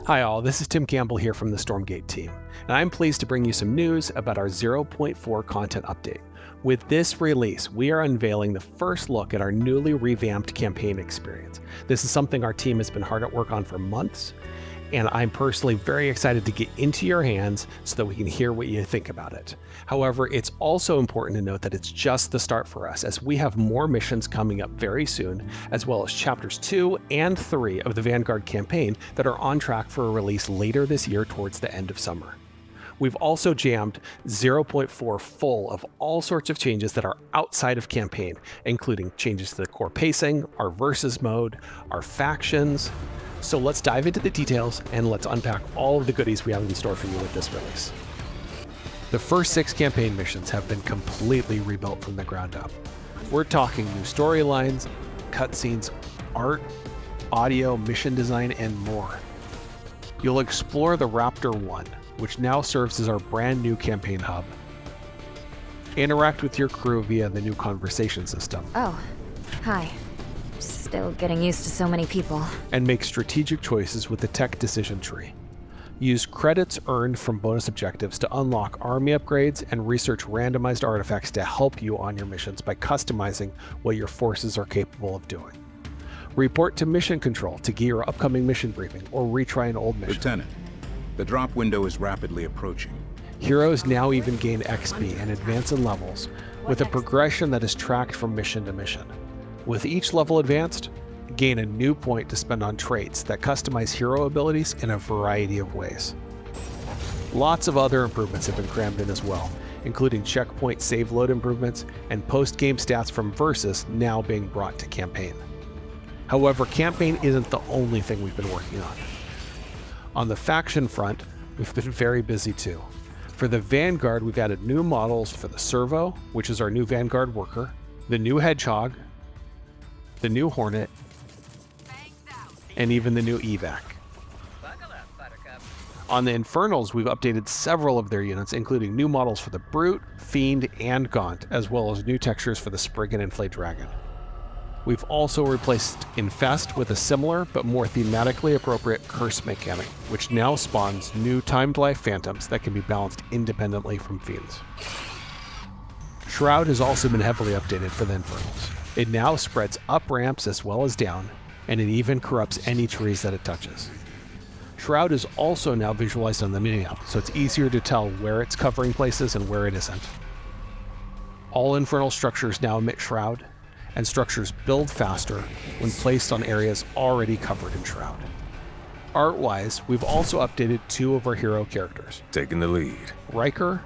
Hi all, this is Tim Campbell here from the Stormgate team, and I'm pleased to bring you some news about our 0.4 content update. With this release, we are unveiling the first look at our newly revamped campaign experience. This is something our team has been hard at work on for months, and I'm personally very excited to get into your hands so that we can hear what you think about it. However, it's also important to note that it's just the start for us, as we have more missions coming up very soon, as well as chapters 2 and 3 of the Vanguard campaign that are on track for a release later this year towards the end of summer. We've also jammed 0.4 full of all sorts of changes that are outside of campaign, including changes to the core pacing, our versus mode, our factions. So let's dive into the details and let's unpack all of the goodies we have in store for you with this release. The first 6 campaign missions have been completely rebuilt from the ground up. We're talking new storylines, cutscenes, art, audio, mission design, and more. You'll explore the Raptor 1, which now serves as our brand new campaign hub. Interact with your crew via the new conversation system. Oh, hi. Still getting used to so many people. And make strategic choices with the tech decision tree. Use credits earned from bonus objectives to unlock army upgrades and research randomized artifacts to help you on your missions by customizing what your forces are capable of doing. Report to mission control to get your upcoming mission briefing or retry an old mission. Lieutenant, the drop window is rapidly approaching. Heroes now even gain XP and advance in levels with a progression that is tracked from mission to mission. With each level advanced, gain a new point to spend on traits that customize hero abilities in a variety of ways. Lots of other improvements have been crammed in as well, including checkpoint save load improvements and post-game stats from Versus now being brought to campaign. However, campaign isn't the only thing we've been working on. On the faction front, we've been very busy too. For the Vanguard, we've added new models for the Servo, which is our new Vanguard worker, the new Hedgehog, the new Hornet, and even the new Evac. On the Infernals, we've updated several of their units, including new models for the Brute, Fiend, and Gaunt, as well as new textures for the Spriggan and Flayed Dragon. We've also replaced Infest with a similar but more thematically appropriate curse mechanic, which now spawns new timed life phantoms that can be balanced independently from fiends. Shroud has also been heavily updated for the Infernals. It now spreads up ramps as well as down, and it even corrupts any trees that it touches. Shroud is also now visualized on the mini-map, so it's easier to tell where it's covering places and where it isn't. All Infernal structures now emit Shroud, and structures build faster when placed on areas already covered in Shroud. Art-wise, we've also updated 2 of our hero characters, Taking the lead. Riker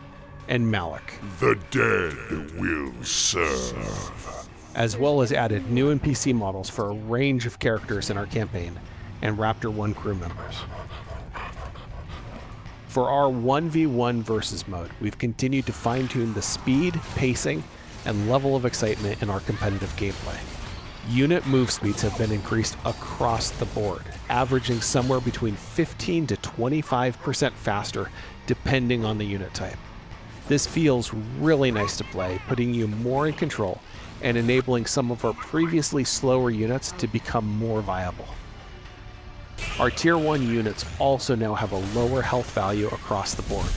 and Malik, The dead will serve. as well as added new NPC models for a range of characters in our campaign and Raptor 1 crew members. For our 1v1 versus mode, we've continued to fine-tune the speed, pacing, and level of excitement in our competitive gameplay. Unit move speeds have been increased across the board, averaging somewhere between 15 to 25% faster depending on the unit type. This feels really nice to play, putting you more in control and enabling some of our previously slower units to become more viable. Our Tier 1 units also now have a lower health value across the board.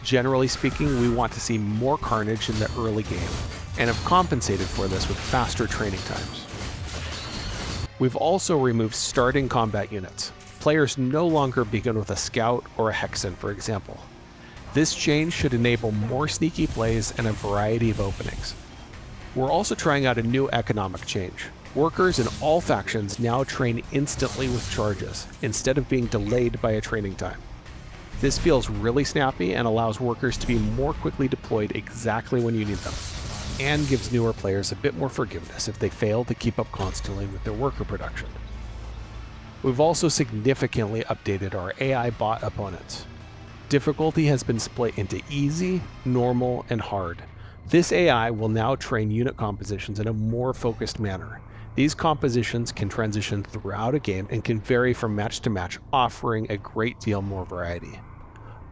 Generally speaking, we want to see more carnage in the early game, and have compensated for this with faster training times. We've also removed starting combat units. Players no longer begin with a Scout or a Hexen, for example. This change should enable more sneaky plays and a variety of openings. We're also trying out a new economic change. Workers in all factions now train instantly with charges, instead of being delayed by a training time. This feels really snappy and allows workers to be more quickly deployed exactly when you need them, and gives newer players a bit more forgiveness if they fail to keep up constantly with their worker production. We've also significantly updated our AI bot opponents. Difficulty has been split into easy, normal, and hard. This AI will now train unit compositions in a more focused manner. These compositions can transition throughout a game and can vary from match to match, offering a great deal more variety.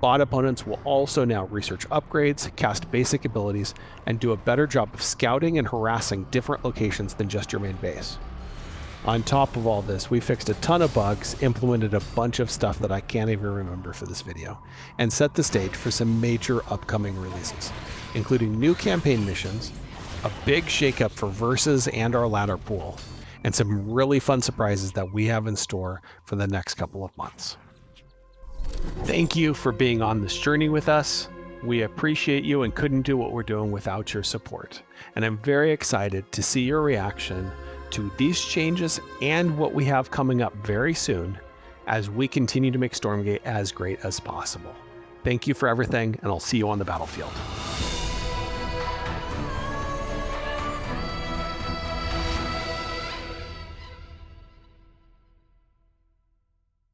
Bot opponents will also now research upgrades, cast basic abilities, and do a better job of scouting and harassing different locations than just your main base. On top of all this, we fixed a ton of bugs, implemented a bunch of stuff that I can't even remember for this video, and set the stage for some major upcoming releases, including new campaign missions, a big shakeup for Versus and our ladder pool, and some really fun surprises that we have in store for the next couple of months. Thank you for being on this journey with us. We appreciate you and couldn't do what we're doing without your support. And I'm very excited to see your reaction to these changes and what we have coming up very soon as we continue to make Stormgate as great as possible. Thank you for everything, and I'll see you on the battlefield.